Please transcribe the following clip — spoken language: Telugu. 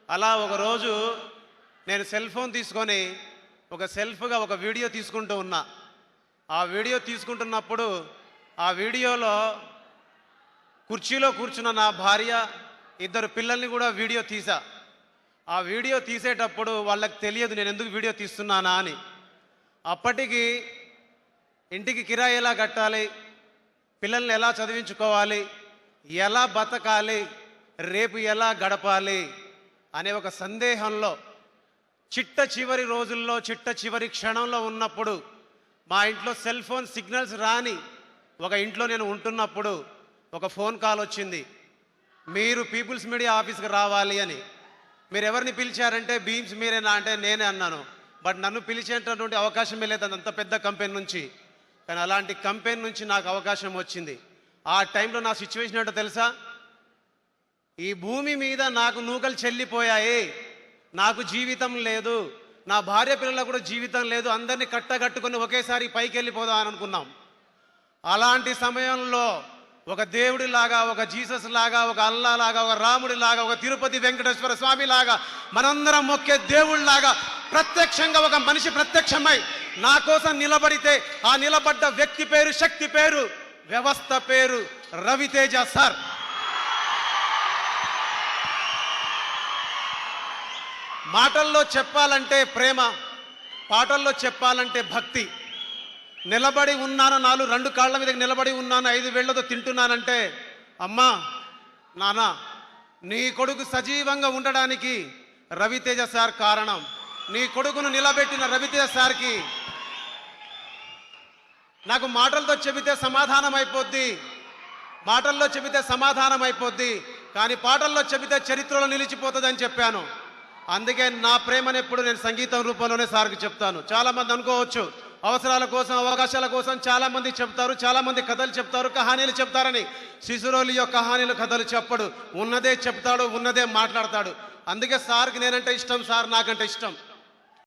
అలా ఒకరోజు నేను సెల్ ఫోన్ తీసుకొని ఒక సెల్ఫ్గా ఒక వీడియో తీసుకుంటూ ఉన్నా. ఆ వీడియో తీసుకుంటున్నప్పుడు ఆ వీడియోలో కుర్చీలో కూర్చున్న నా భార్య, ఇద్దరు పిల్లల్ని కూడా వీడియో తీసా. ఆ వీడియో తీసేటప్పుడు వాళ్ళకి తెలియదు నేను ఎందుకు వీడియో తీస్తున్నానా అని. అప్పటికి ఇంటికి కిరాయి ఎలా కట్టాలి, పిల్లల్ని ఎలా చదివించుకోవాలి, ఎలా బతకాలి, రేపు ఎలా గడపాలి అనే ఒక సందేహంలో చిట్ట చివరి రోజుల్లో చిట్ట చివరి క్షణంలో ఉన్నప్పుడు మా ఇంట్లో సెల్ ఫోన్ సిగ్నల్స్ రాని ఒక ఇంట్లో నేను ఉంటున్నప్పుడు ఒక ఫోన్ కాల్ వచ్చింది. మీరు పీపుల్స్ మీడియా ఆఫీస్కి రావాలి అని. మీరు ఎవరిని పిలిచారంటే బీమ్స్ మీరేనా అంటే నేనే అన్నాను. బట్ నన్ను పిలిచేటటువంటి అవకాశమే లేదు అంత పెద్ద కంపెనీ నుంచి. కానీ అలాంటి కంపెనీ నుంచి నాకు అవకాశం వచ్చింది. ఆ టైంలో నా సిచ్యువేషన్ ఏంటో తెలుసా? ఈ భూమి మీద నాకు నూకలు చెల్లిపోయాయి, నాకు జీవితం లేదు, నా భార్య పిల్లలకు కూడా జీవితం లేదు, అందరినీ కట్టగట్టుకుని ఒకేసారి పైకి వెళ్ళిపోదాం అని అనుకున్నాం. అలాంటి సమయంలో ఒక దేవుడిలాగా, ఒక జీసస్ లాగా, ఒక అల్లా లాగా, ఒక రాముడి లాగా, ఒక తిరుపతి వెంకటేశ్వర స్వామి లాగా, మనందరం మొక్కే దేవుళ్ళలాగా ప్రత్యక్షంగా ఒక మనిషి ప్రత్యక్షమై నా కోసం నిలబడితే ఆ నిలబడ్డ వ్యక్తి పేరు, శక్తి పేరు, వ్యవస్థ పేరు రవితేజ సార్. మాటల్లో చెప్పాలంటే ప్రేమ, పాటల్లో చెప్పాలంటే భక్తి. నిలబడి ఉన్నాను, రెండు కాళ్ళ మీద నిలబడి ఉన్నాను, 5 వేళ్లతో తింటున్నానంటే అమ్మా నాన్న నీ కొడుకు సజీవంగా ఉండడానికి రవితేజ సార్ కారణం. నీ కొడుకును నిలబెట్టిన రవితేజ సార్కి నాకు మాటలతో చెబితే సమాధానం అయిపోద్ది, మాటల్లో చెబితే సమాధానం అయిపోద్ది, కానీ పాటల్లో చెబితే చరిత్రలో నిలిచిపోతుంది అని చెప్పాను. అందుకే నా ప్రేమను ఎప్పుడు నేను సంగీతం రూపంలోనే సార్కి చెప్తాను. చాలామంది అనుకోవచ్చు అవసరాల కోసం, అవకాశాల కోసం చాలామంది చెప్తారు, చాలామంది కథలు చెప్తారు, కహానీలు చెప్తారని. సిసురోలియో కహానీలు కథలు చెప్పడు, ఉన్నదే చెప్తాడు, ఉన్నదే మాట్లాడతాడు. అందుకే సార్కి నేనంటే ఇష్టం, సార్ నాకంటే ఇష్టం.